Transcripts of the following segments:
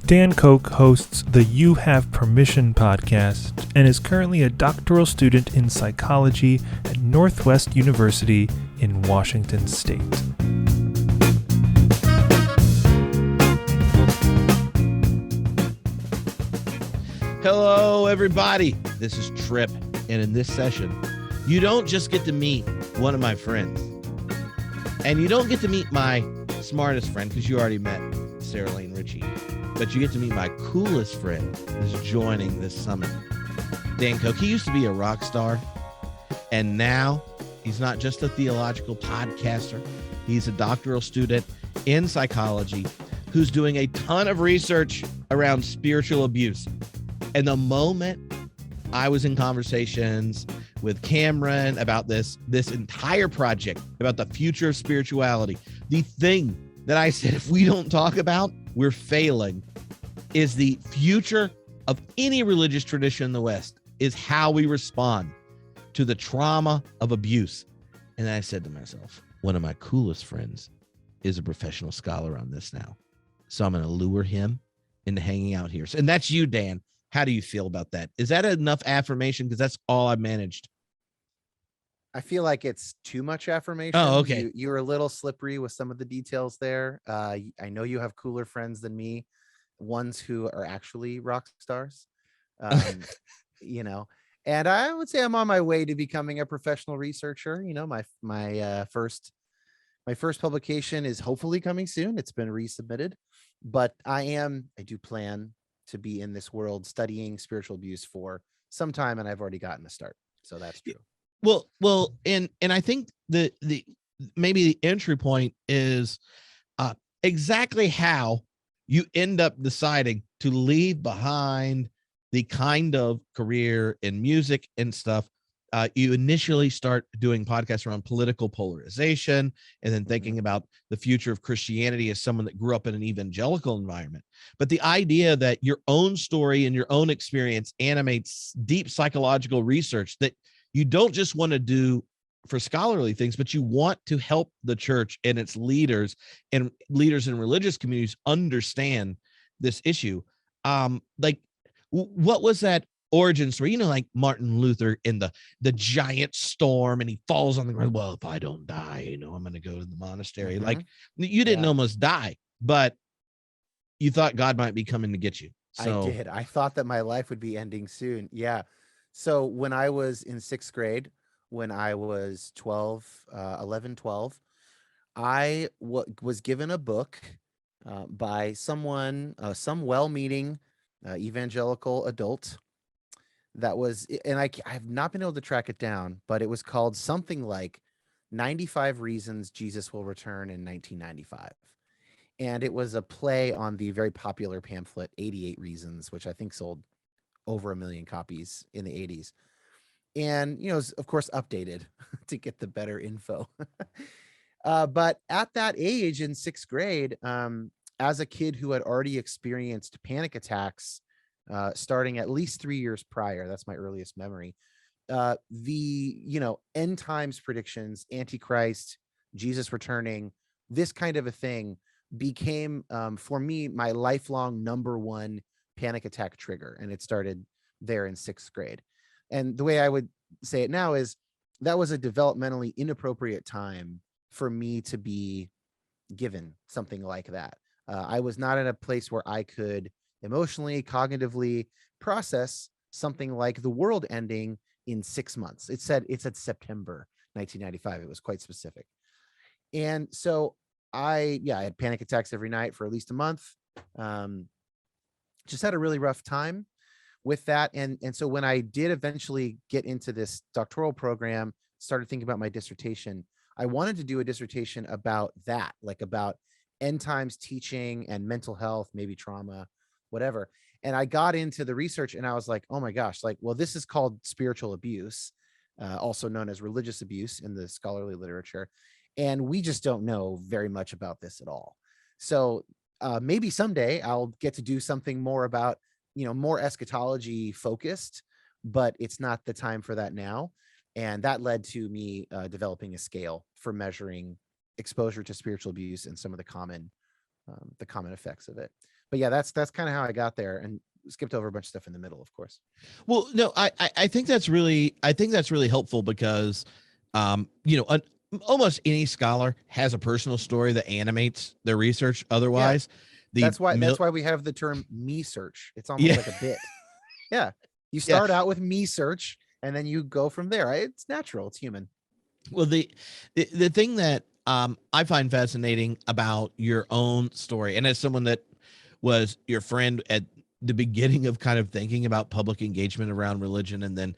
DanKoch hosts the You Have Permission podcast and is currently a doctoral student in psychology at Northwest University in Washington State. Hello, everybody. This is Trip, and in this session, you don't just get to meet one of my friends, and you don't get to meet my smartest friend because you already met Sarah Lane Ritchie, but you get to meet my coolest friend that's joining this summit, DanKoch. He used to be a rock star, and now he's not just a theological podcaster. He's a doctoral student in psychology who's doing a ton of research around spiritual abuse. And the moment I was in conversations with Cameron about this entire project, about the future of spirituality, the thing that I said, if we don't talk about, we're failing, is the future of any religious tradition in the West, is how we respond to the trauma of abuse. And I said to myself, one of my coolest friends is a professional scholar on this now. So I'm going to lure him into hanging out here. And that's you, Dan. How do you feel about that? Is that enough affirmation? Because that's all I managed. I feel like it's too much affirmation. Oh, okay. You're a little slippery with some of the details there. I know you have cooler friends than me, ones who are actually rock stars, and I would say I'm on my way to becoming a professional researcher. My first publication is hopefully coming soon. It's been resubmitted, but I do plan to be in this world studying spiritual abuse for some time, and I've already gotten a start. So that's true. Well, and I think the maybe the entry point is exactly how you end up deciding to leave behind the kind of career in music and stuff. You initially start doing podcasts around political polarization and then thinking about the future of Christianity as someone that grew up in an evangelical environment. But the idea that your own story and your own experience animates deep psychological research that you don't just want to do for scholarly things, but you want to help the church and its leaders and leaders in religious communities understand this issue. What was that origin story? Like Martin Luther in the giant storm, and he falls on the ground. Well, if I don't die, I'm going to go to the monastery. Like, you didn't almost die, but you thought God might be coming to get you. So I did. I thought that my life would be ending soon. Yeah. So when I was in sixth grade, when I was 11, 12, I was given a book by someone, some well-meaning evangelical adult that was, and I have not been able to track it down, but it was called something like 95 Reasons Jesus Will Return in 1995. And it was a play on the very popular pamphlet 88 Reasons, which I think sold over 1 million copies in the 80s. And, was, of course, updated to get the better info. But at that age in sixth grade, as a kid who had already experienced panic attacks, starting at least 3 years prior, that's my earliest memory, the end times predictions, Antichrist, Jesus returning, this kind of a thing became, for me, my lifelong number one panic attack trigger. And it started there in sixth grade. And the way I would say it now is that was a developmentally inappropriate time for me to be given something like that. I was not in a place where I could emotionally, cognitively process something like the world ending in 6 months. It said September 1995. It was quite specific. And so I had panic attacks every night for at least a month. Just had a really rough time with that. And so when I did eventually get into this doctoral program, started thinking about my dissertation, I wanted to do a dissertation about that, like about end times teaching and mental health, maybe trauma, whatever. And I got into the research and I was like, oh my gosh, this is called spiritual abuse, also known as religious abuse in the scholarly literature. And we just don't know very much about this at all. So maybe someday I'll get to do something more about, more eschatology focused, but it's not the time for that now. And that led to me developing a scale for measuring exposure to spiritual abuse and some of the common effects of it. But yeah, that's kind of how I got there, and skipped over a bunch of stuff in the middle, of course. Well, no, I think that's really helpful because, you know, almost any scholar has a personal story that animates their research. Otherwise, That's why we have the term me search. It's almost like a bit. Yeah. You Yeah. start out with me search and then you go from there. It's natural. It's human. Well, the thing that I find fascinating about your own story, and as someone that was your friend at the beginning of kind of thinking about public engagement around religion, and then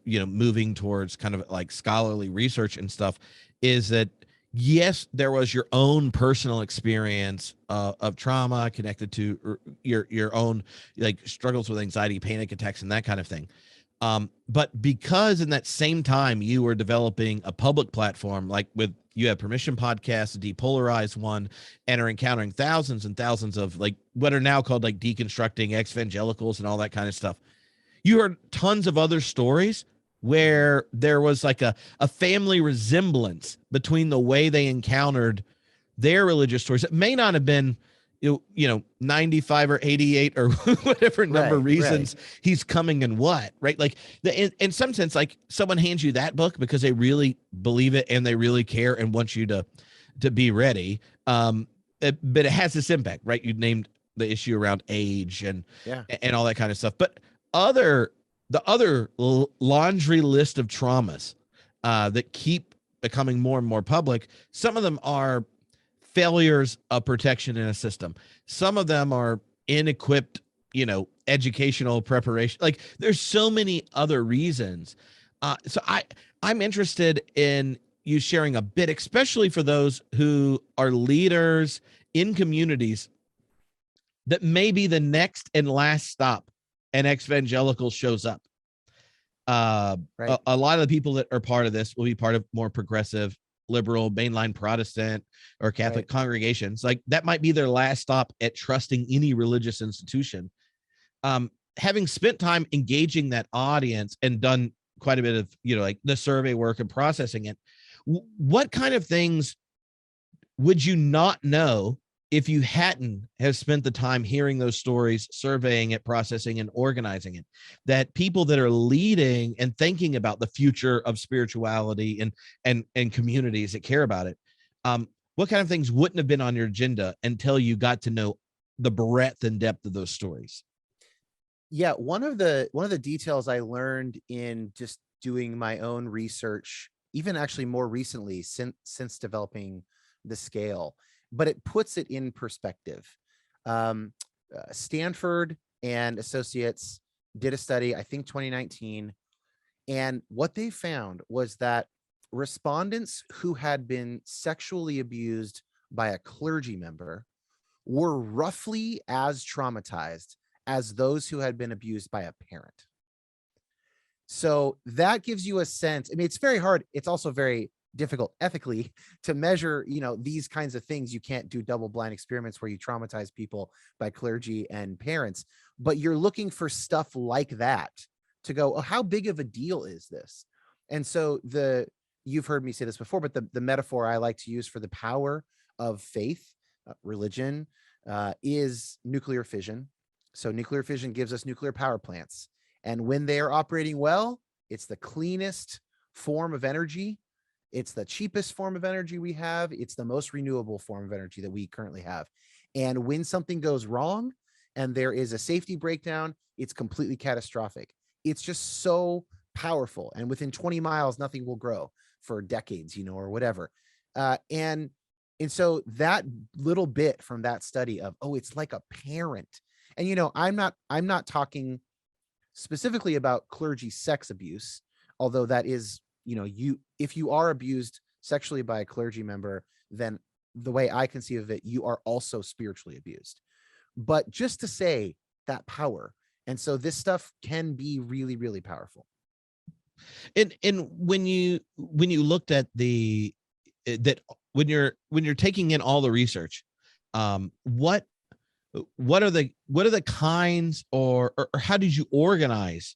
you know, moving towards kind of like scholarly research and stuff, is that yes, there was your own personal experience of trauma connected to your own like struggles with anxiety, panic attacks, and that kind of thing. But because in that same time you were developing a public platform, like with You Have Permission podcast, a depolarized one, and are encountering thousands and thousands of like what are now called like deconstructing ex-evangelicals and all that kind of stuff. You heard tons of other stories where there was like a family resemblance between the way they encountered their religious stories. It may not have been, you know, 95 or 88 or whatever number of reasons he's coming and what, right? Like in some sense, like someone hands you that book because they really believe it and they really care and want you to be ready. But it has this impact, right? You named the issue around age and all that kind of stuff. But the other laundry list of traumas that keep becoming more and more public, some of them are failures of protection in a system. Some of them are inequipped, you know, educational preparation. Like there's so many other reasons. So I'm interested in you sharing a bit, especially for those who are leaders in communities that may be the next and last stop an ex-evangelical shows up. A lot of the people that are part of this will be part of more progressive, liberal, mainline Protestant or Catholic congregations. Like that might be their last stop at trusting any religious institution. Having spent time engaging that audience and done quite a bit of, you know, like the survey work and processing it, what kind of things would you not know if you hadn't have spent the time hearing those stories, surveying it, processing and organizing it, that people that are leading and thinking about the future of spirituality and communities that care about it, what kind of things wouldn't have been on your agenda until you got to know the breadth and depth of those stories? Yeah, one of the details I learned in just doing my own research, even actually more recently since developing the scale, but it puts it in perspective. Stanford and Associates did a study, I think 2019, and what they found was that respondents who had been sexually abused by a clergy member were roughly as traumatized as those who had been abused by a parent. So that gives you a sense. I mean, it's very hard. It's also very difficult ethically to measure, you know, these kinds of things. You can't do double blind experiments where you traumatize people by clergy and parents, but you're looking for stuff like that to go, oh, how big of a deal is this? And so you've heard me say this before, but the metaphor I like to use for the power of faith, religion, is nuclear fission. So nuclear fission gives us nuclear power plants. And when they are operating well, it's the cleanest form of energy. It's the cheapest form of energy we have. It's the most renewable form of energy that we currently have. And when something goes wrong and there is a safety breakdown, it's completely catastrophic. It's just so powerful. And within 20 miles, nothing will grow for decades, you know, or whatever. And so that little bit from that study of, oh, it's like a parent. And, you know, I'm not talking specifically about clergy sex abuse, although that is, you know, if you are abused sexually by a clergy member, then the way I conceive of it, you are also spiritually abused. But just to say that power. And so this stuff can be really, really powerful. And when you looked at when you're taking in all the research, what are the kinds or how did you organize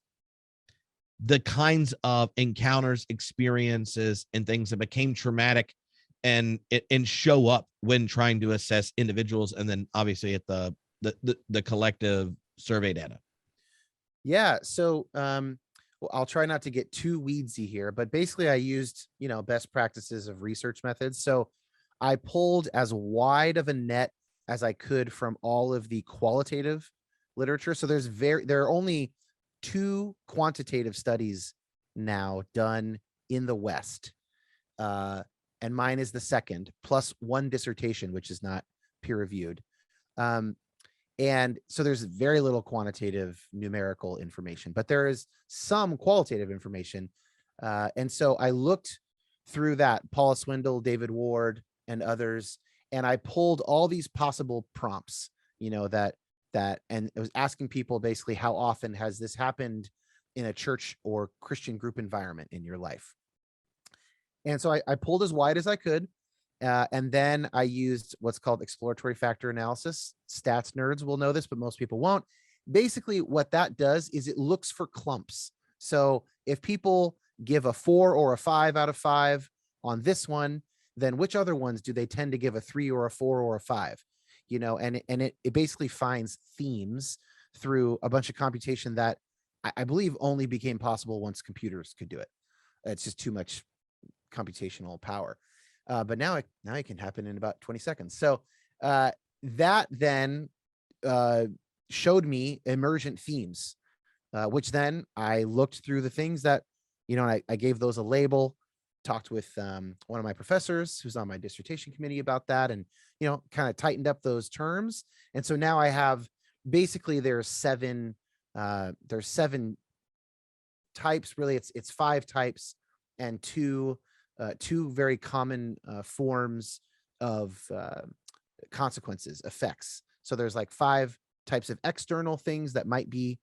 the kinds of encounters, experiences, and things that became traumatic and show up when trying to assess individuals, and then obviously at the the collective survey data? Yeah. So well, I'll try not to get too weedsy here, but basically I used, best practices of research methods. So I pulled as wide of a net as I could from all of the qualitative literature. So there are only 2 quantitative studies now done in the West. And mine is the second, plus 1 dissertation, which is not peer reviewed. And so there's very little quantitative numerical information, but there is some qualitative information. And so I looked through that, Paula Swindle, David Ward, and others, and I pulled all these possible prompts, and it was asking people basically, how often has this happened in a church or Christian group environment in your life? And so I pulled as wide as I could. And then I used what's called exploratory factor analysis. Stats nerds will know this, but most people won't. Basically, what that does is it looks for clumps. So if people give a 4 or a 5 out of 5 on this one, then which other ones do they tend to give a 3 or a 4 or a 5? And it basically finds themes through a bunch of computation that I believe only became possible once computers could do it. It's just too much computational power. But now it can happen in about 20 seconds. So that then showed me emergent themes, which then I looked through the things that, I gave those a label, talked with one of my professors who's on my dissertation committee about that, and, kind of tightened up those terms. And so now I have basically there's 7 types, really. It's 5 types and 2 very common forms of consequences, effects. So there's like 5 types of external things that might be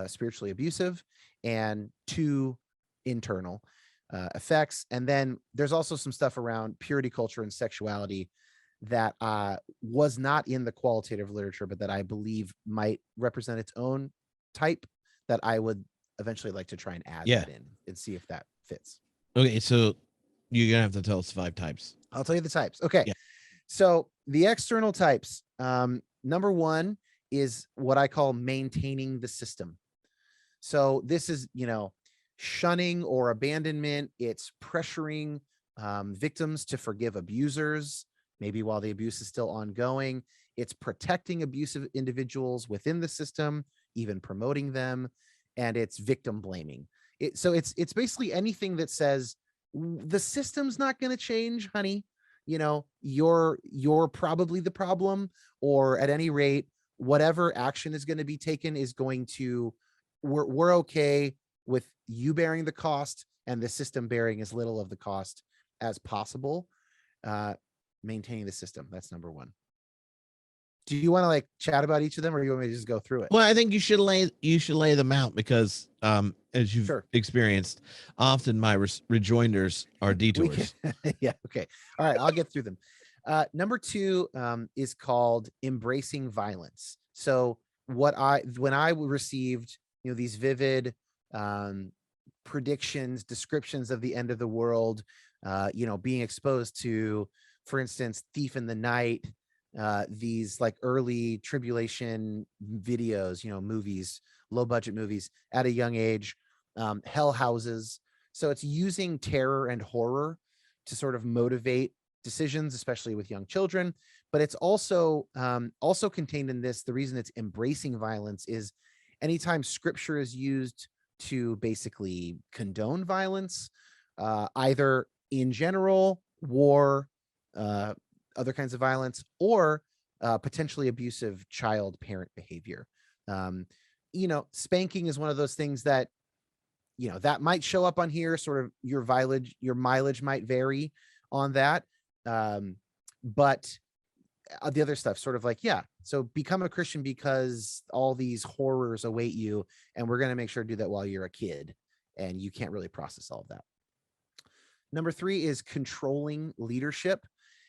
spiritually abusive, and 2 internal effects. And then there's also some stuff around purity culture and sexuality that was not in the qualitative literature, but that I believe might represent its own type, that I would eventually like to try and add that in and see if that fits. Okay, so you're gonna have to tell us 5 types. I'll tell you the types. Okay. Yeah. So the external types, number 1 is what I call maintaining the system. So this is, shunning or abandonment. It's pressuring victims to forgive abusers, maybe while the abuse is still ongoing. It's protecting abusive individuals within the system, even promoting them. And it's victim blaming. So it's basically anything that says, the system's not going to change, honey. You're probably the problem, or at any rate, whatever action is going to be taken is going to, we're okay with you bearing the cost and the system bearing as little of the cost as possible. Maintaining the system. That's number 1. Do you want to chat about each of them, or you want me to just go through it? Well, I think you should lay them out, because as you've experienced, often my rejoinders are detours. Yeah. Okay. All right. I'll get through them. Number 2 is called embracing violence. So when I received, these vivid predictions, descriptions of the end of the world, being exposed to, for instance, Thief in the Night, these early tribulation videos, movies, low budget movies at a young age, hell houses. So it's using terror and horror to sort of motivate decisions, especially with young children. But it's also contained in this. The reason it's embracing violence is anytime scripture is used to basically condone violence, either in general, war, other kinds of violence, or potentially abusive child parent behavior. Spanking is one of those things that, that might show up on here. Sort of your mileage might vary on that. But the other stuff, sort of so become a Christian because all these horrors await you, and we're going to make sure to do that while you're a kid and you can't really process all of that. Number 3 is controlling leadership.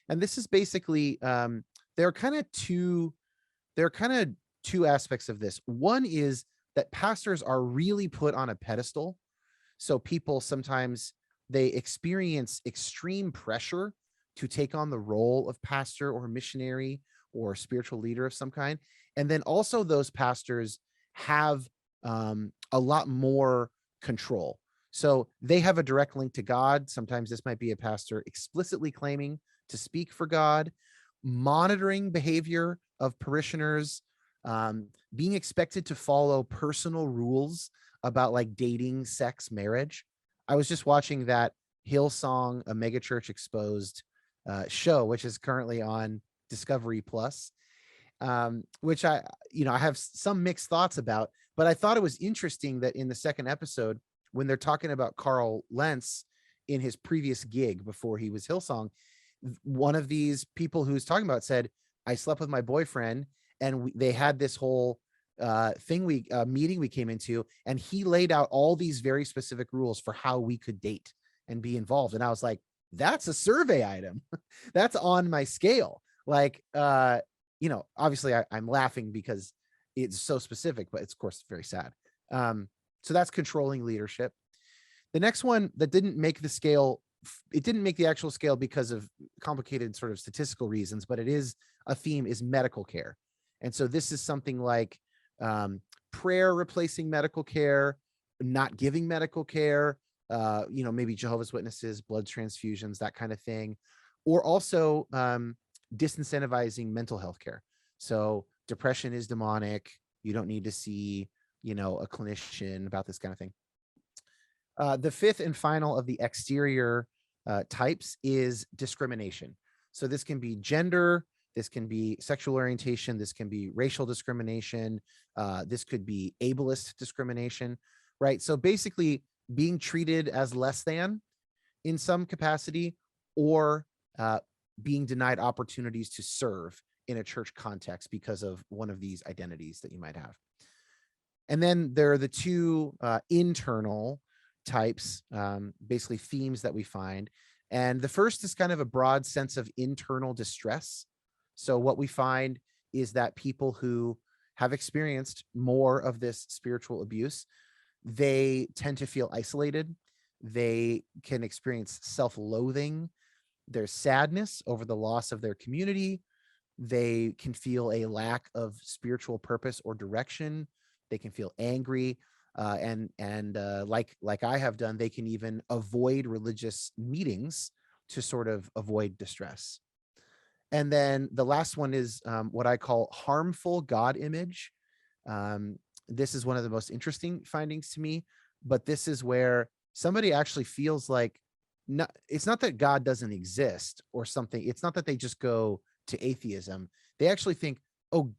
And this is basically, there are kind of two aspects of this. One is that pastors are really put on a pedestal. So people sometimes, they experience extreme pressure to take on the role of pastor or missionary or spiritual leader of some kind. And then also those pastors have a lot more control. So they have a direct link to God. Sometimes this might be a pastor explicitly claiming to speak for God, monitoring behavior of parishioners, being expected to follow personal rules about like dating, sex, marriage. I was just watching that Hillsong, a megachurch exposed show, which is currently on Discovery Plus, which I have some mixed thoughts about, but I thought it was interesting that in the second episode, when they're talking about Carl Lentz in his previous gig before he was Hillsong, one of these people who's talking about said, I slept with my boyfriend, and they had this whole meeting we came into, and he laid out all these very specific rules for how we could date and be involved. And I was like, that's a survey item. That's on my scale. Like, obviously I'm laughing because it's so specific, but it's of course very sad. So that's controlling leadership. The next one that didn't make the scale, it didn't make the actual scale because of complicated sort of statistical reasons, but it is a theme, is medical care. And so this is something like prayer replacing medical care, not giving medical care, maybe Jehovah's Witnesses, blood transfusions, that kind of thing, or also disincentivizing mental health care. So depression is demonic. You don't need to see, a clinician about this kind of thing. The fifth and final of the exterior types is discrimination. So this can be gender, this can be sexual orientation, this can be racial discrimination, this could be ableist discrimination, right? So basically being treated as less than in some capacity, or being denied opportunities to serve in a church context because of one of these identities that you might have. And then there are the two internal types, basically themes that we find. And the first is kind of a broad sense of internal distress. So what we find is that people who have experienced more of this spiritual abuse, they tend to feel isolated. They can experience self-loathing. There's sadness over the loss of their community. They can feel a lack of spiritual purpose or direction. They can feel angry, and like I have done, they can even avoid religious meetings to sort of avoid distress. And then the last one is what I call harmful God image. This is one of the most interesting findings to me, but this is where somebody actually feels like, it's not that God doesn't exist or something. It's not that they just go to atheism. They actually think, oh,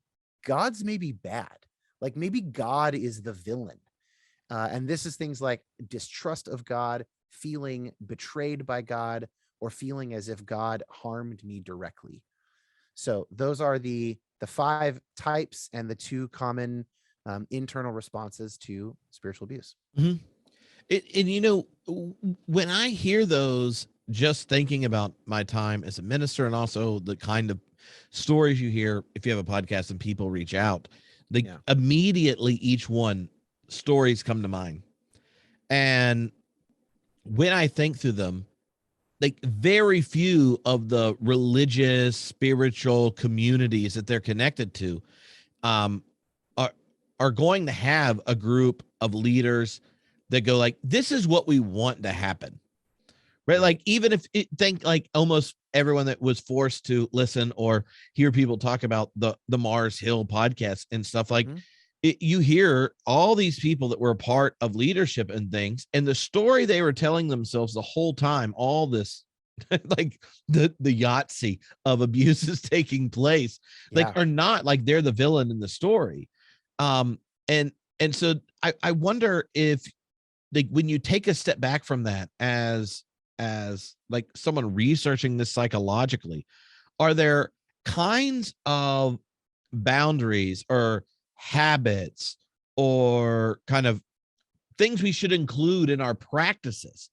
God's maybe bad. Like maybe God is the villain. And this is things like distrust of God, feeling betrayed by God, or feeling as if God harmed me directly. So those are the 5 types and the 2 common internal responses to spiritual abuse. Mm-hmm. When I hear those, just thinking about my time as a minister and also the kind of stories you hear, if you have a podcast and people reach out, immediately each one stories come to mind. And when I think through them, like very few of the religious, spiritual communities that they're connected to are going to have a group of leaders that go like, this is what we want to happen, right? Like, even if think like almost everyone that was forced to listen or hear people talk about the Mars Hill podcast and stuff, like you hear all these people that were a part of leadership and things, and the story they were telling themselves the whole time, all this like the Yahtzee of abuses taking place, like are not like they're the villain in the story. And so I wonder if, like, when you take a step back from that as like someone researching this psychologically, are there kinds of boundaries or habits or kind of things we should include in our practices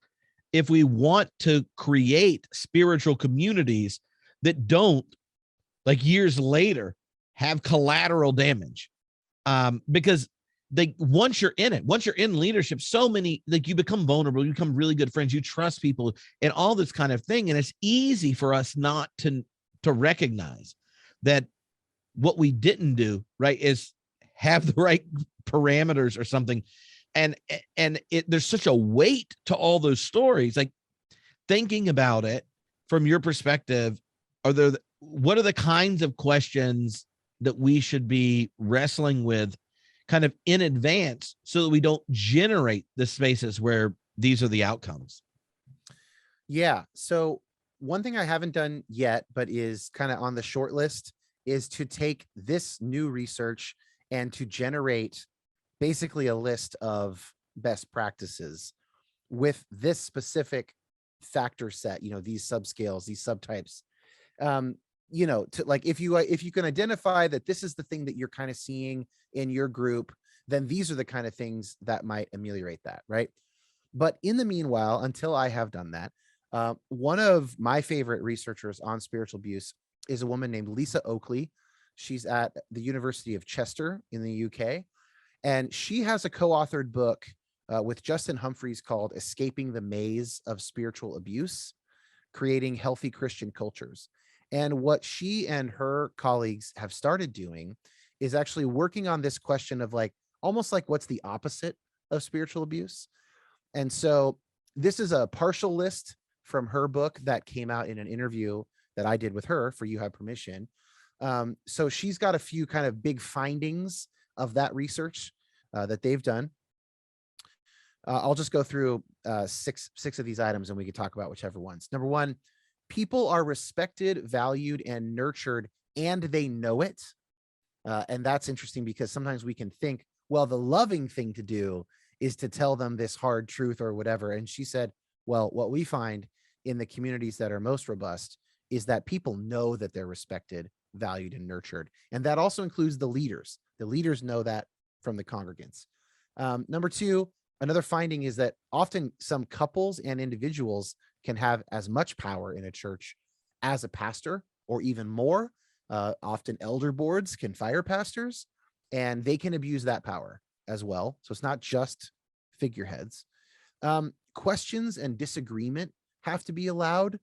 if we want to create spiritual communities that don't, like years later, have collateral damage? Because once you're in it, once you're in leadership, so many, like, you become vulnerable, you become really good friends, you trust people and all this kind of thing. And it's easy for us not to recognize that what we didn't do, right, is have the right parameters or something. And there's such a weight to all those stories. Like, thinking about it from your perspective, what are the kinds of questions that we should be wrestling with kind of in advance so that we don't generate the spaces where these are the outcomes? Yeah. So one thing I haven't done yet, but is kind of on the short list, is to take this new research and to generate basically a list of best practices with this specific factor set, these subscales, these subtypes. To like, if you can identify that this is the thing that you're kind of seeing in your group, then these are the kind of things that might ameliorate that, right? But in the meanwhile, until I have done that, one of my favorite researchers on spiritual abuse is a woman named Lisa Oakley. She's at the University of Chester in the UK, and she has a co-authored book with Justin Humphreys called Escaping the Maze of Spiritual Abuse, Creating Healthy Christian Cultures. And what she and her colleagues have started doing is actually working on this question of like, almost like, what's the opposite of spiritual abuse? And so this is a partial list from her book that came out in an interview that I did with her for You Have Permission. So she's got a few kind of big findings of that research that they've done. I'll just go through six of these items and we can talk about whichever ones. Number one, people are respected, valued, and nurtured, and they know it. And that's interesting because sometimes we can think, well, the loving thing to do is to tell them this hard truth or whatever. And she said, well, what we find in the communities that are most robust is that people know that they're respected, valued, and nurtured. And that also includes the leaders. The leaders know that from the congregants. Number two, another finding is that often some couples and individuals can have as much power in a church as a pastor, or even more. Often elder boards can fire pastors, and they can abuse that power as well. So it's not just figureheads. Questions and disagreement have to be allowed.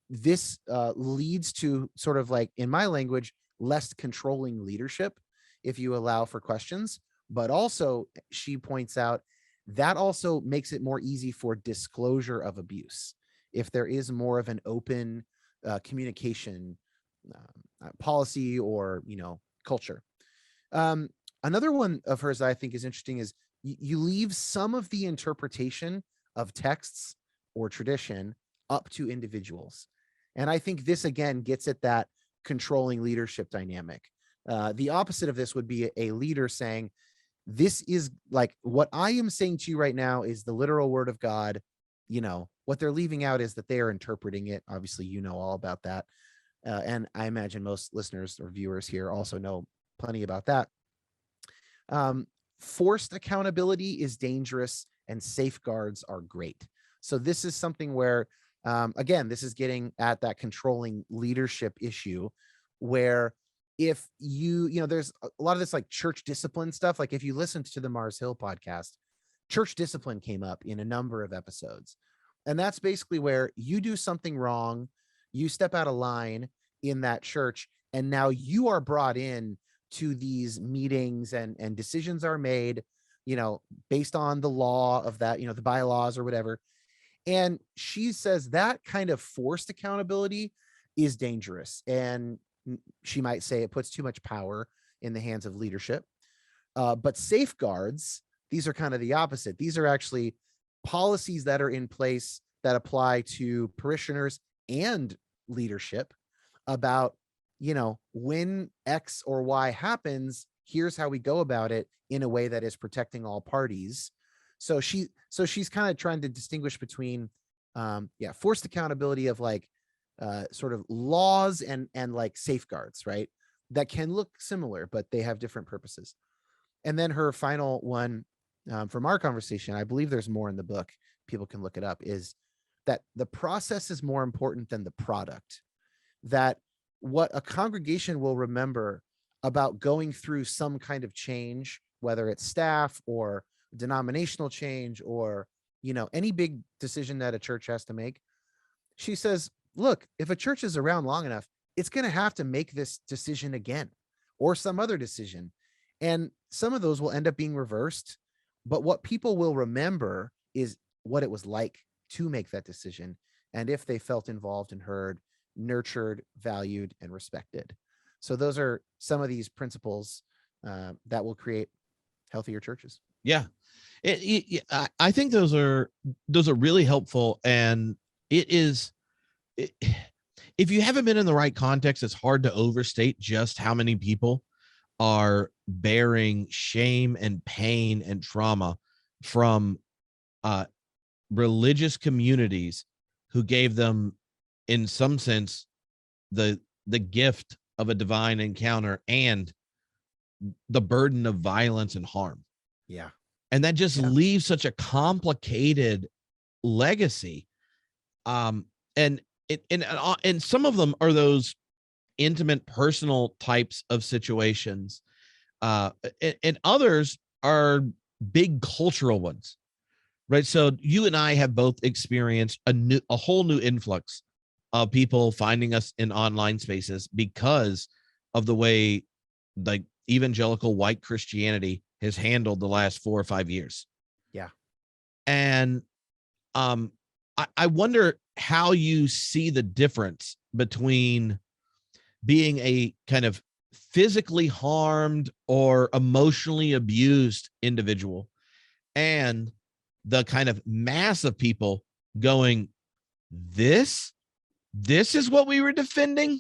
This leads to sort of like, in my language, less controlling leadership if you allow for questions. But also, she points out, that also makes it more easy for disclosure of abuse. If there is more of an open communication policy or, culture. Another one of hers that I think is interesting is you leave some of the interpretation of texts or tradition up to individuals. And I think this, again, gets at that controlling leadership dynamic. The opposite of this would be a leader saying, this is like, what I am saying to you right now is the literal word of God. What they're leaving out is that they are interpreting it. Obviously, all about that. And I imagine most listeners or viewers here also know plenty about that. Forced accountability is dangerous and safeguards are great. So this is something where, again, this is getting at that controlling leadership issue where if there's a lot of this like church discipline stuff. Like if you listened to the Mars Hill podcast, church discipline came up in a number of episodes. And that's basically where you do something wrong, you step out of line in that church, and now you are brought in to these meetings and decisions are made, based on the law of that, the bylaws or whatever. And she says that kind of forced accountability is dangerous. And she might say it puts too much power in the hands of leadership. But safeguards, these are kind of the opposite. These are actually policies that are in place that apply to parishioners and leadership about, when X or Y happens, here's how we go about it in a way that is protecting all parties. So she's kind of trying to distinguish between, forced accountability of like, sort of laws and like safeguards, right? That can look similar, but they have different purposes. And then her final one from our conversation, I believe there's more in the book, people can look it up, is that the process is more important than the product. That what a congregation will remember about going through some kind of change, whether it's staff or denominational change or, any big decision that a church has to make. She says, look, if a church is around long enough, it's going to have to make this decision again or some other decision. And some of those will end up being reversed. But what people will remember is what it was like to make that decision. And if they felt involved and heard, nurtured, valued, and respected. So those are some of these principles that will create healthier churches. Yeah. I think those are really helpful. And if you haven't been in the right context, it's hard to overstate just how many people are bearing shame and pain and trauma from religious communities who gave them, in some sense, the gift of a divine encounter and the burden of violence and harm. Yeah. And that just leaves such a complicated legacy. And some of them are those intimate, personal types of situations. And others are big cultural ones, right? So you and I have both experienced a whole new influx of people finding us in online spaces because of the way like evangelical white Christianity has handled the last 4 or 5 years. Yeah. And I wonder how you see the difference between being a kind of physically harmed or emotionally abused individual and the kind of mass of people going, this is what we were defending.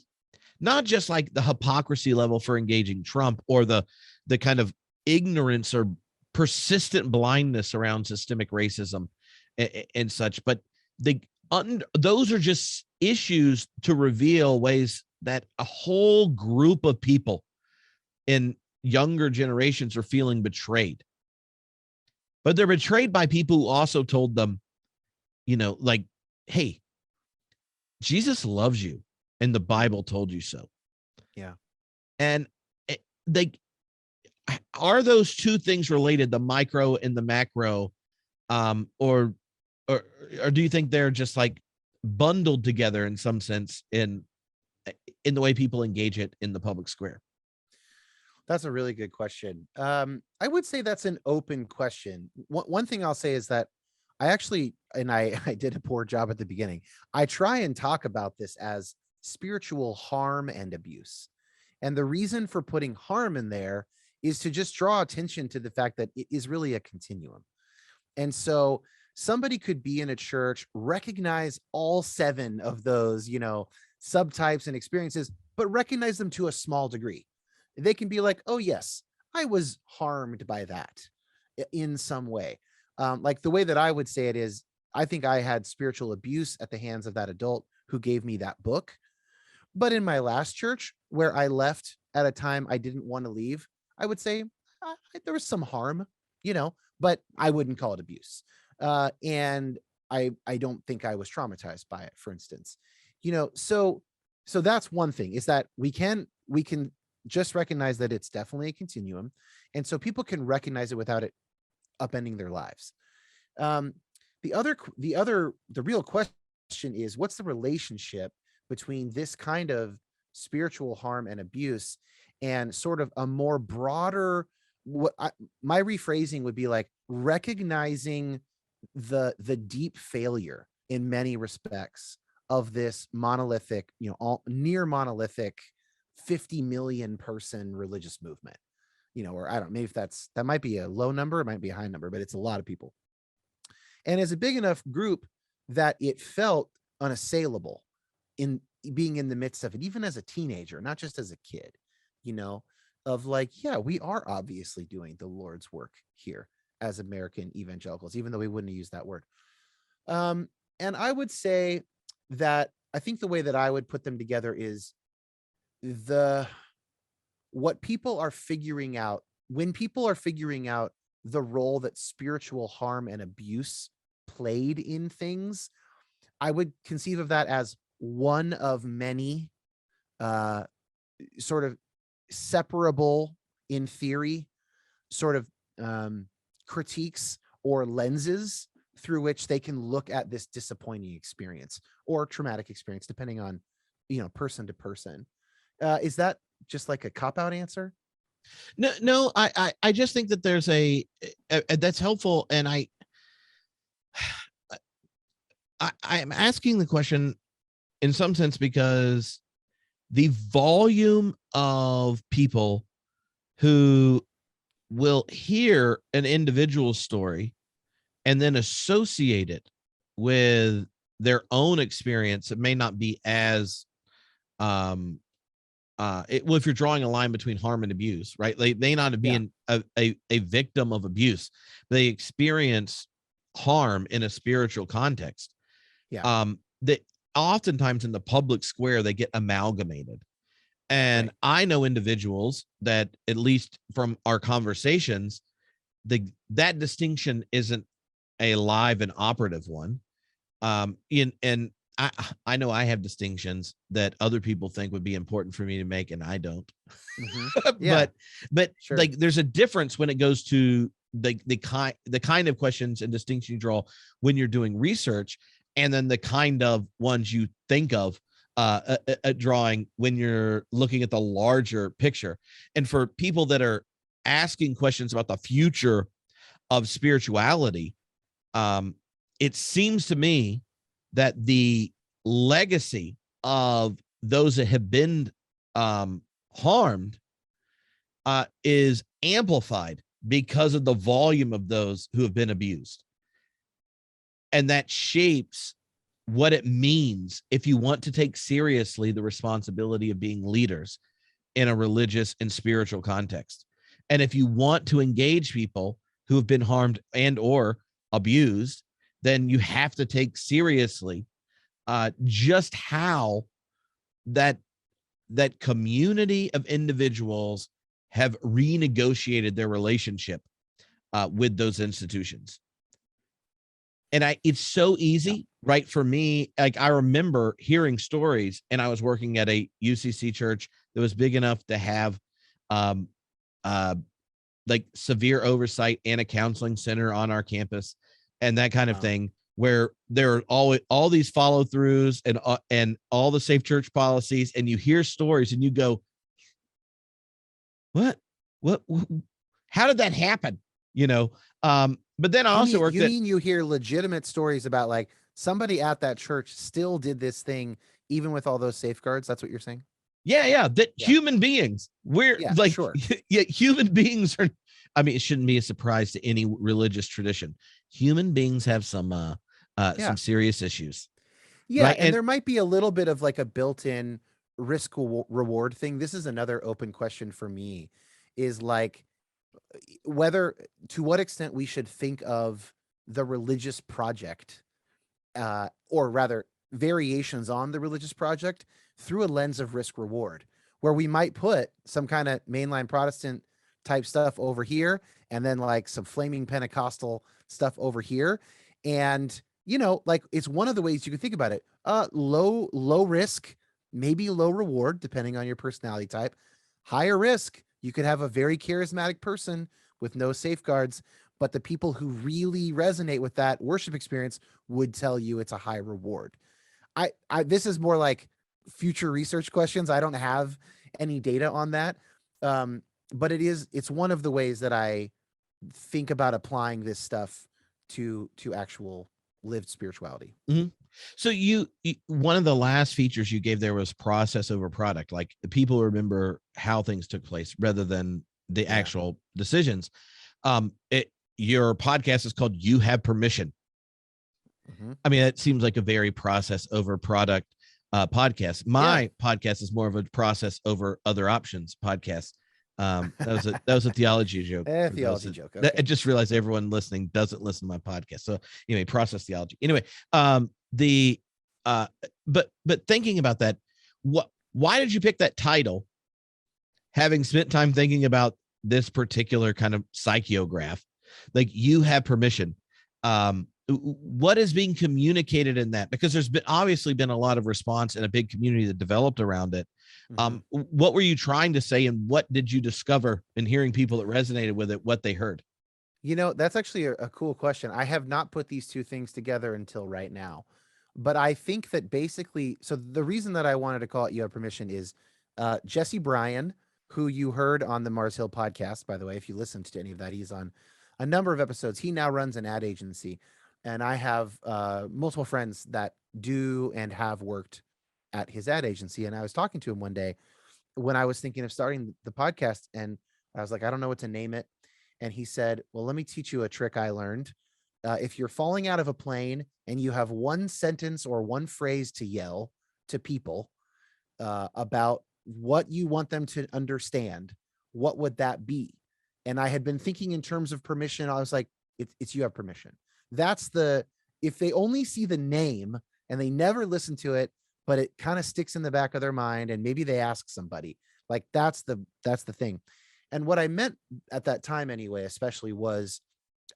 Not just like the hypocrisy level for engaging Trump or the kind of ignorance or persistent blindness around systemic racism and such, but those are just issues to reveal ways that a whole group of people in younger generations are feeling betrayed. But they're betrayed by people who also told them, like, hey, Jesus loves you and the Bible told you so. Yeah. And are those two things related, the micro and the macro, or do you think they're just like bundled together in some sense in the way people engage it in the public square? That's a really good question. I would say that's an open question. One thing I'll say is that I did a poor job at the beginning. I try and talk about this as spiritual harm and abuse. And the reason for putting harm in there is to just draw attention to the fact that it is really a continuum. And so somebody could be in a church, recognize all 7 of those, subtypes and experiences, but recognize them to a small degree. They can be like, oh, yes, I was harmed by that in some way. Like the way that I would say it is, I think I had spiritual abuse at the hands of that adult who gave me that book. But in my last church, where I left at a time I didn't want to leave, I would say there was some harm, but I wouldn't call it abuse. And I don't think I was traumatized by it, for instance. So that's one thing, is that we can just recognize that it's definitely a continuum. And so people can recognize it without it upending their lives. The real question is, what's the relationship between this kind of spiritual harm and abuse and sort of a more broader, my rephrasing would be like recognizing the deep failure in many respects of this monolithic, near monolithic 50 million person religious movement, or I don't know, maybe that might be a low number, it might be a high number, but it's a lot of people. And as a big enough group that it felt unassailable in being in the midst of it, even as a teenager, not just as a kid, of like, yeah, we are obviously doing the Lord's work here as American evangelicals, even though we wouldn't use that word. And I would say that I think the way that I would put them together is what people are figuring out when people are figuring out the role that spiritual harm and abuse played in things. I would conceive of that as one of many sort of separable, in theory, sort of critiques or lenses through which they can look at this disappointing experience or traumatic experience, depending on person to person. Is that just like a cop-out answer? No, I just think that there's a that's helpful, and I'm asking the question in some sense because the volume of people who will hear an individual story and then associate it with their own experience, it may not be as well, if you're drawing a line between harm and abuse, right? They may not be a victim of abuse. They experience harm in a spiritual context. Yeah. That oftentimes in the public square, they get amalgamated. And Right. I know individuals that, at least from our conversations, that distinction isn't a live and operative one. And I know I have distinctions that other people think would be important for me to make, and I don't. Yeah. but Sure. like, there's a difference when it goes to the kind of questions and distinction you draw when you're doing research, and then the kind of ones you think of drawing when you're looking at the larger picture. And for people that are asking questions about the future of spirituality, it seems to me that the legacy of those that have been harmed is amplified because of the volume of those who have been abused. And that shapes what it means if you want to take seriously the responsibility of being leaders in a religious and spiritual context. And if you want to engage people who have been harmed and or abused, then you have to take seriously just how that community of individuals have renegotiated their relationship with those institutions. And it's so easy, right? For me, like, I remember hearing stories, and I was working at a UCC church that was big enough to have like severe oversight and a counseling center on our campus and that kind of thing, where there are all these follow throughs and all the safe church policies, and you hear stories and you go, what, how did that happen? But then I also worked at, you hear legitimate stories about, like, somebody at that church still did this thing even with all those safeguards. That's what you're saying? that human beings, Sure. Human beings are, I mean, it shouldn't be a surprise to any religious tradition. Human beings have some serious issues. Yeah. Right? And there might be a little bit of like a built-in risk reward thing. This is another open question for me, is like, to what extent we should think of the religious project, or rather variations on the religious project, through a lens of risk reward, where we might put some kind of mainline Protestant type stuff over here, and then like some flaming Pentecostal stuff over here. And, like, it's one of the ways you can think about it. Low risk, maybe low reward, depending on your personality type. Higher risk, you could have a very charismatic person with no safeguards, but the people who really resonate with that worship experience would tell you it's a high reward. This is more like future research questions. I don't have any data on that. But it's one of the ways that I think about applying this stuff to actual lived spirituality. Mm-hmm. So one of the last features you gave there was process over product. Like, the people remember how things took place rather than the actual decisions. Your podcast is called You Have Permission. Mm-hmm. I mean, that seems like a very process over product podcast. My podcast is more of a process over other options podcast. That was a theology joke. Theology joke. Okay. I just realized everyone listening doesn't listen to my podcast. So anyway, process theology. Anyway, but thinking about that, why did you pick that title? Having spent time thinking about this particular kind of psychograph, like, You Have Permission. What is being communicated in that? Because there's obviously been a lot of response in a big community that developed around it. What were you trying to say, and what did you discover in hearing people that resonated with it, what they heard? That's actually a cool question. I have not put these two things together until right now, But I think that basically, so the reason that I wanted to call it You Have Permission is Jesse Bryan, who you heard on the Mars Hill podcast, by the way, if you listened to any of that, he's on a number of episodes. He now runs an ad agency. And I have multiple friends that do and have worked at his ad agency. And I was talking to him one day when I was thinking of starting the podcast, and I was like, I don't know what to name it. And he said, well, let me teach you a trick I learned. If you're falling out of a plane and you have one sentence or one phrase to yell to people about what you want them to understand, what would that be? And I had been thinking in terms of permission. I was like, it's You Have Permission. That's if they only see the name and they never listen to it, but it kind of sticks in the back of their mind, and maybe they ask somebody, like that's the thing. And what I meant at that time anyway, especially, was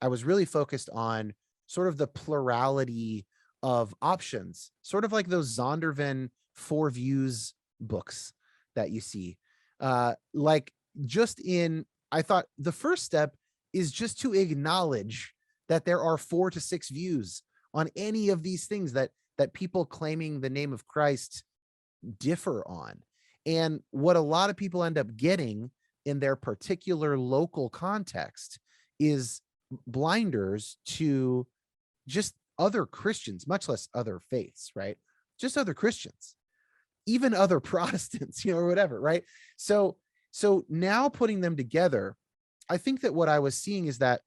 I was really focused on sort of the plurality of options, sort of like those Zondervan 4 Views books that you see. I thought the first step is just to acknowledge that there are 4 to 6 views on any of these things that people claiming the name of Christ differ on. And what a lot of people end up getting in their particular local context is blinders to just other Christians, much less other faiths, right? Just other Christians, even other Protestants, or whatever, right? So now putting them together, I think that what I was seeing is that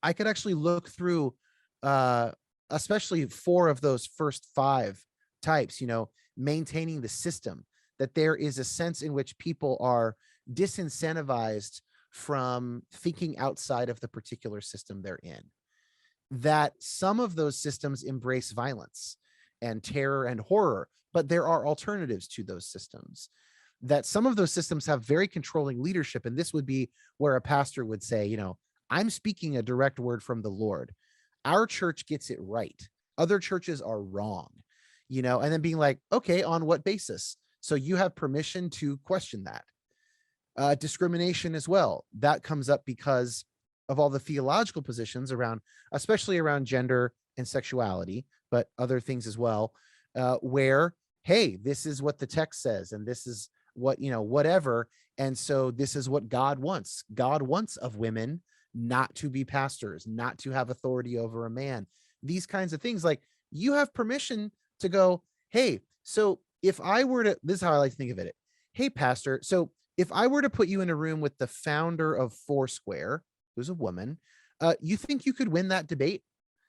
I could actually look through especially 4 of those first 5 types, maintaining the system, that there is a sense in which people are disincentivized from thinking outside of the particular system they're in, that some of those systems embrace violence and terror and horror, but there are alternatives to those systems, that some of those systems have very controlling leadership. And this would be where a pastor would say, I'm speaking a direct word from the Lord. Our church gets it right. Other churches are wrong, and then being like, okay, on what basis? So you have permission to question that. Discrimination as well. That comes up because of all the theological positions around, especially around gender and sexuality, but other things as well, where, hey, this is what the text says, and this is what, whatever. And so this is what God wants. God wants of women not to be pastors, not to have authority over a man. These kinds of things, like, you have permission to go, hey, so if I were to, this is how I like to think of it. Hey, pastor, so if I were to put you in a room with the founder of Foursquare, who's a woman, you think you could win that debate?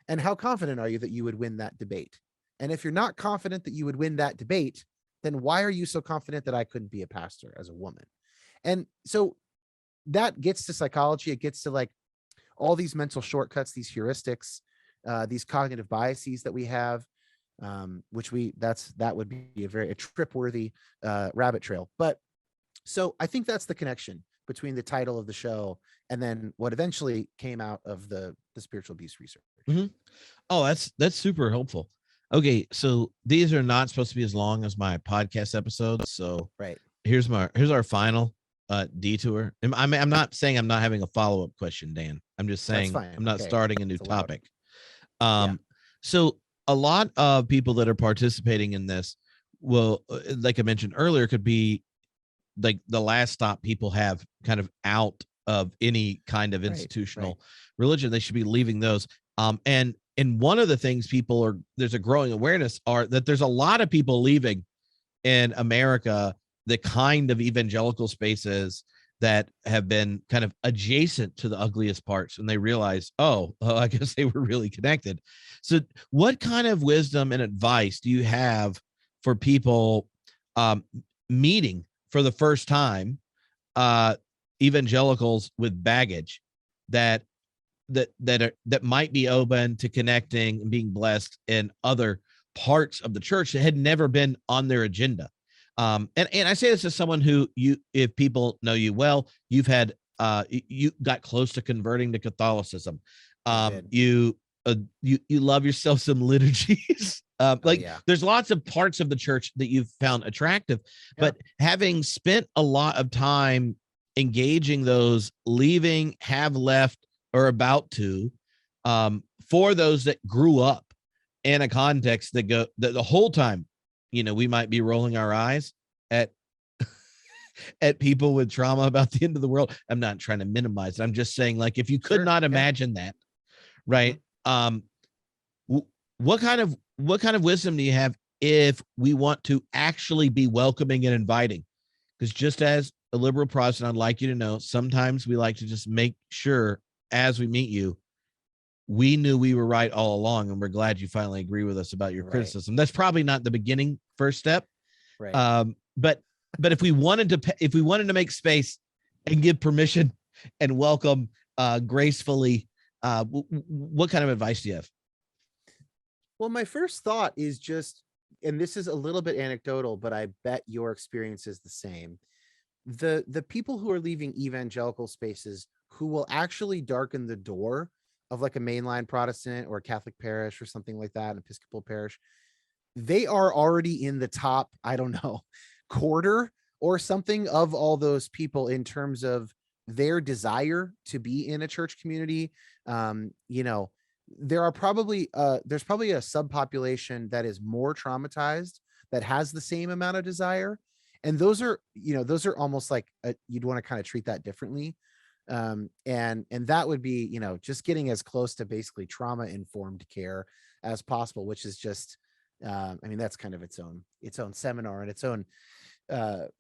And how confident are you that you would win that debate? And if you're not confident that you would win that debate, then why are you so confident that I couldn't be a pastor as a woman? And so that gets to psychology. It gets to like all these mental shortcuts, these heuristics, these cognitive biases that we have, which that would be a trip-worthy rabbit trail. But so I think that's the connection between the title of the show and then what eventually came out of the spiritual abuse research. Mm-hmm. Oh, that's super helpful. Okay, so these are not supposed to be as long as my podcast episodes. So right, here's our final detour. I'm not saying I'm not having a follow-up question, Dan. I'm just saying I'm not starting a new topic. So a lot of people that are participating in this will, like I mentioned earlier, could be like the last stop people have kind of out of any kind of institutional religion. They should be leaving those. And one of the things there's a growing awareness that there's a lot of people leaving in America, the kind of evangelical spaces that have been kind of adjacent to the ugliest parts, and they realize, I guess they were really connected. So what kind of wisdom and advice do you have for people meeting for the first time evangelicals with baggage that might be open to connecting and being blessed in other parts of the church that had never been on their agenda? And I say this as someone who, if people know you well, you got close to converting to Catholicism. You love yourself some liturgies. There's lots of parts of the church that you've found attractive, but having spent a lot of time engaging those, leaving, have left, or about to, for those that grew up in a context that the whole time, we might be rolling our eyes at people with trauma about the end of the world. I'm not trying to minimize it. I'm just saying, like, if you could Sure, not yeah. imagine that, right? What kind of wisdom do you have if we want to actually be welcoming and inviting? Because just as a liberal Protestant, I'd like you to know, sometimes we like to just make sure as we meet you, we knew we were right all along, and we're glad you finally agree with us about your criticism. That's probably not the first step. Right. But if we wanted to make space and give permission and welcome gracefully, what kind of advice do you have? Well, my first thought is just, and this is a little bit anecdotal, but I bet your experience is the same. The people who are leaving evangelical spaces who will actually darken the door of like a mainline Protestant or a Catholic parish or something like that, an Episcopal parish, they are already in the top, I don't know, quarter or something of all those people in terms of their desire to be in a church community. There's probably a subpopulation that is more traumatized, that has the same amount of desire. And those are almost like you'd want to kind of treat that differently. And that would be, just getting as close to basically trauma informed care as possible, which is just, that's kind of its own seminar and its own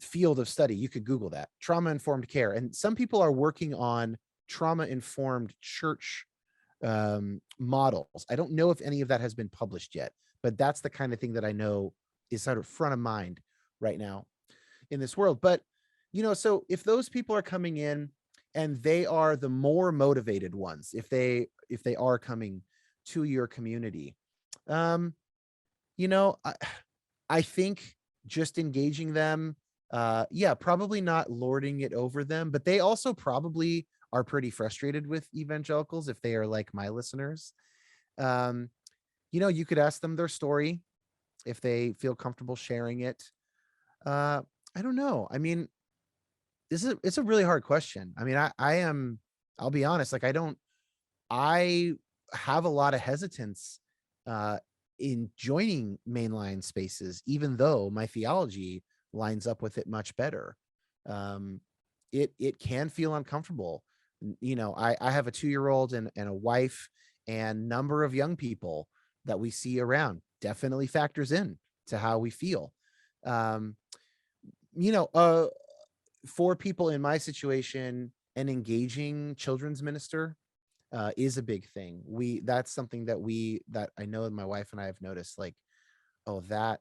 field of study. You could Google that, trauma informed care. And some people are working on trauma informed church models. I don't know if any of that has been published yet, but that's the kind of thing that I know is sort of front of mind right now in this world. But, so if those people are coming in and they are the more motivated ones, if they are coming to your community, I think just engaging them, probably not lording it over them, but they also probably are pretty frustrated with evangelicals if they are like my listeners. You could ask them their story if they feel comfortable sharing it. I don't know. It's a really hard question. I'll be honest, like I have a lot of hesitance in joining mainline spaces, even though my theology lines up with it much better. It can feel uncomfortable. I have a 2-year-old and a wife, and number of young people that we see around definitely factors in to how we feel. For people in my situation, an engaging children's minister is a big thing. That's something that I know my wife and I have noticed, like, that,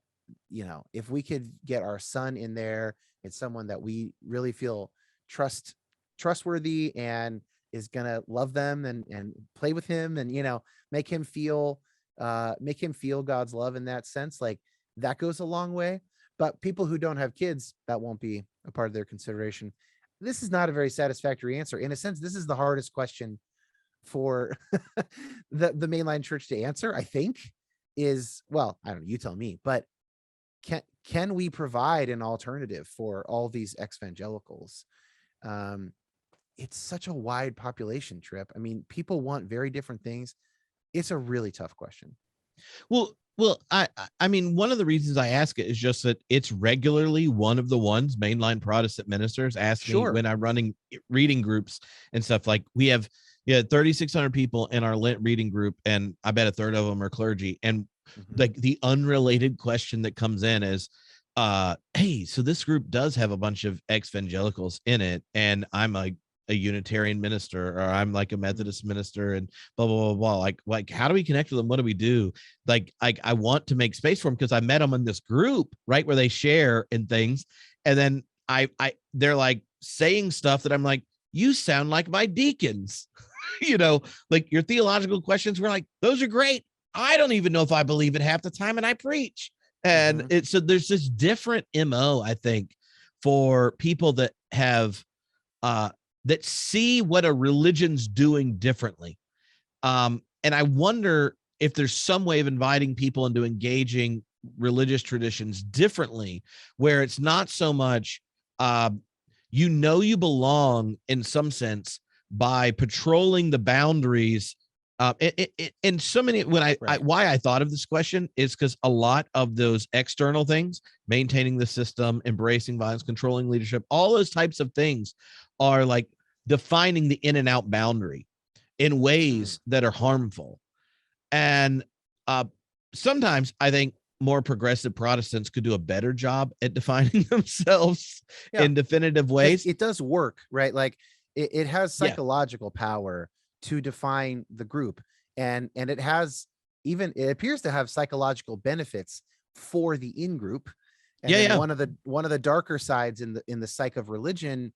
if we could get our son in there, it's someone that we really feel trustworthy and is gonna love them and play with him and make him feel God's love in that sense, like that goes a long way. But people who don't have kids, that won't be a part of their consideration. This is not a very satisfactory answer. In a sense, this is the hardest question for the mainline church to answer, I think, is, well, I don't know, you tell me, but can we provide an alternative for all these ex-evangelicals? It's such a wide population, Trip. People want very different things. It's a really tough question. Well, one of the reasons I ask it is just that it's regularly one of the ones mainline Protestant ministers ask me when I'm running reading groups and stuff. Like we have 3,600 people in our Lent reading group, and I bet a third of them are clergy. And like the unrelated question that comes in is, hey, so this group does have a bunch of ex-evangelicals in it, and I'm a Unitarian minister, or I'm like a Methodist minister, and blah, blah, blah, blah. Like, how do we connect with them? What do we do? Like, I want to make space for them because I met them in this group, right, where they share and things. And then they're like saying stuff that I'm like, you sound like my deacons, like your theological questions were like, those are great. I don't even know if I believe it half the time, and I preach. And so there's this different MO, I think, for people that have, that see what a religion's doing differently. And I wonder if there's some way of inviting people into engaging religious traditions differently, where it's not so much, you belong in some sense by patrolling the boundaries And so many, when Right. why I thought of this question is because a lot of those external things, maintaining the system, embracing violence, controlling leadership, all those types of things are like defining the in and out boundary in ways that are harmful. And uh, sometimes I think more progressive Protestants could do a better job at defining themselves Yeah. in definitive Because ways. it does work, right? Like it has Yeah. psychological power to define the group, and it has even, it appears to have psychological benefits for the in group. And Yeah. then Yeah. one of the darker sides in the psych of religion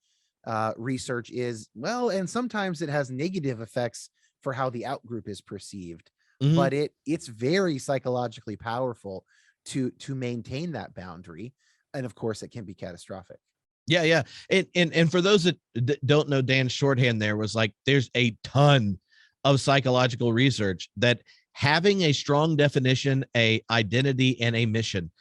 research is, well, and sometimes it has negative effects for how the out group is perceived, Mhm. but it's very psychologically powerful to maintain that boundary, and of course it can be catastrophic. Yeah, yeah. And for those that don't know, Dan's shorthand there was like there's a ton of psychological research that having a strong definition, a identity, and a mission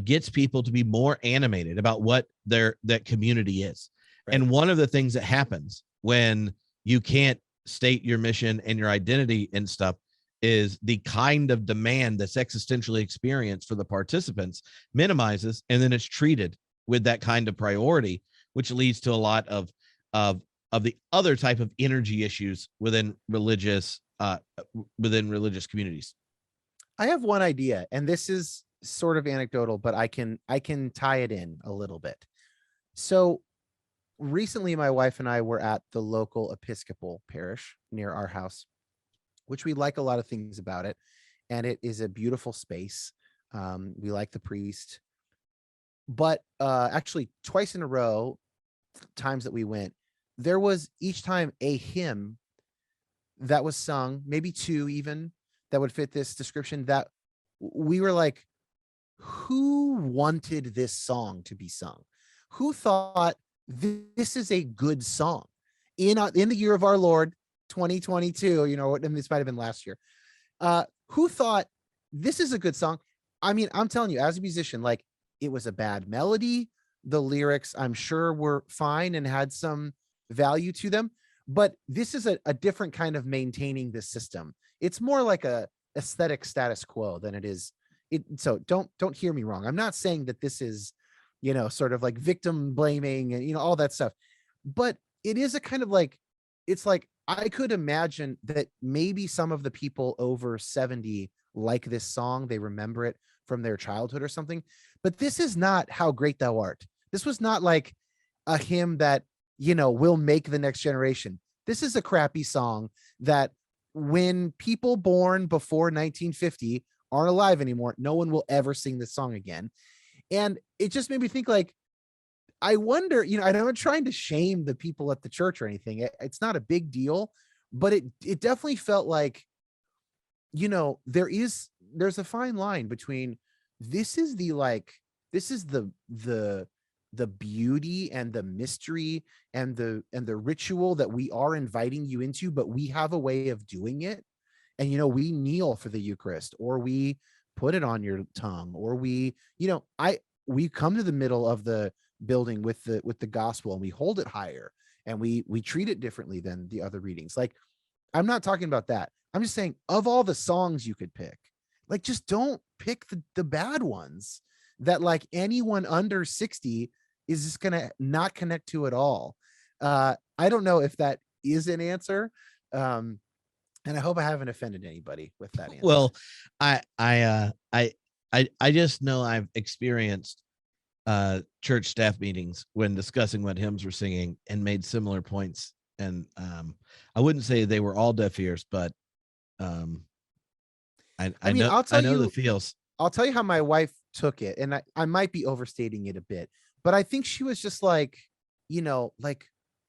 gets people to be more animated about what that community is. Right. And one of the things that happens when you can't state your mission and your identity and stuff is the kind of demand that's existentially experienced for the participants minimizes, and then it's treated with that kind of priority, which leads to a lot of the other type of energy issues within religious communities. I have one idea, and this is sort of anecdotal, but I can tie it in a little bit. So recently my wife and I were at the local Episcopal parish near our house, which we like a lot of things about it. And it is a beautiful space. We like the priest, but actually twice in a row, times that we went, there was each time a hymn that was sung, maybe two even, that would fit this description, that we were like, who wanted this song to be sung? Who thought this is a good song in the year of our Lord 2022? And this might have been last year. Who thought this is a good song? I mean, I'm telling you, as a musician, like, it was a bad melody. The lyrics, I'm sure, were fine and had some value to them, but this is a different kind of maintaining the system. It's more like a aesthetic status quo than it is it. So don't hear me wrong. I'm not saying that this is, sort of like victim blaming and all that stuff, but it is a kind of like, it's like, I could imagine that maybe some of the people over 70 like this song, they remember it from their childhood or something, but this is not How Great Thou Art. This was not like a hymn that will make the next generation. This is a crappy song that, when people born before 1950 aren't alive anymore, no one will ever sing this song again. And it just made me think, like, I wonder, I'm not trying to shame the people at the church or anything. It's not a big deal, but it definitely felt like, there's a fine line between, this is the, like, this is the beauty and the mystery and the ritual that we are inviting you into, but we have a way of doing it. And we kneel for the Eucharist, or we put it on your tongue, or we come to the middle of the building with the gospel, and we hold it higher, and we treat it differently than the other readings. Like, I'm not talking about that. I'm just saying, of all the songs you could pick, like, just don't pick the bad ones that, like, anyone under 60 is just gonna not connect to at all. I don't know if that is an answer. And I hope I haven't offended anybody with that answer. Well, I just know I've experienced church staff meetings when discussing what hymns we're singing and made similar points. And I wouldn't say they were all deaf ears, but I mean, know the feels. I'll tell you how my wife took it, and I might be overstating it a bit, but I think she was just like, like,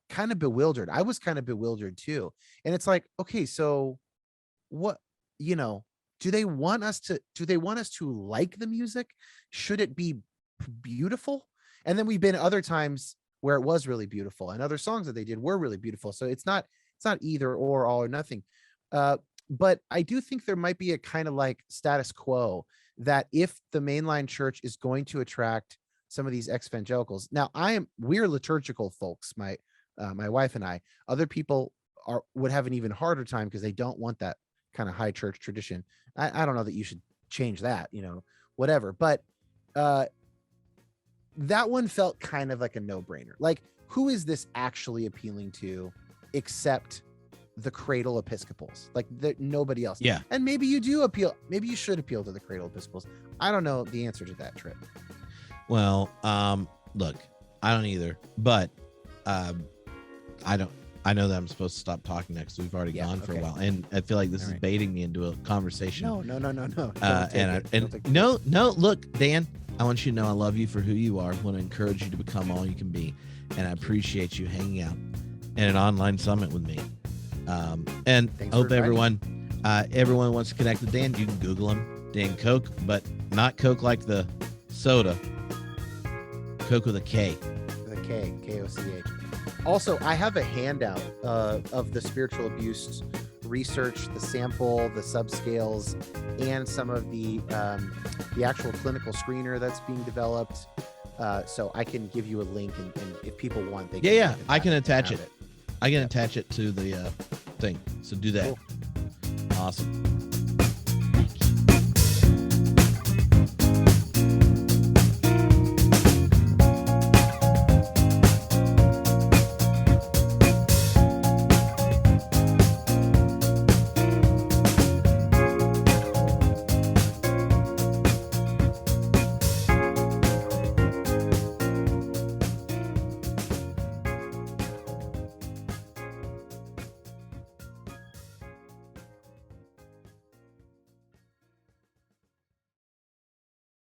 kind of bewildered. I was kind of bewildered too. And it's like, okay, so what, do they want us to like the music? Should it be beautiful? And then we've been other times where it was really beautiful, and other songs that they did were really beautiful. So it's not either or, all or nothing. But I do think there might be a kind of like status quo, that if the mainline church is going to attract some of these evangelicals, now we're liturgical folks, my wife and I. Other people would have an even harder time because they don't want that kind of high church tradition. I don't know that you should change that, whatever. But that one felt kind of like a no-brainer. Like, who is this actually appealing to except the cradle Episcopals? Like, nobody else. Yeah. And maybe you do appeal. Maybe you should appeal to the cradle Episcopals. I don't know the answer to that, Trip. Well, look, I don't either, but I know that I'm supposed to stop talking next. We've already gone for a while, and I feel like this is baiting me into a conversation. No. Look, Dan, I want you to know I love you for who you are. I want to encourage you to become all you can be, and I appreciate you hanging out in an online summit with me. And I hope everyone wants to connect with Dan. You can Google him, DanKoch, but not Coke like the soda. Coke with a K. With a K, K-O-C-H. Also, I have a handout of the spiritual abuse research, the sample, the subscales, and some of the actual clinical screener that's being developed. So I can give you a link, and if people want, they can. Yeah. I can attach it. I can attach it to the thing. So do that. Cool. Awesome.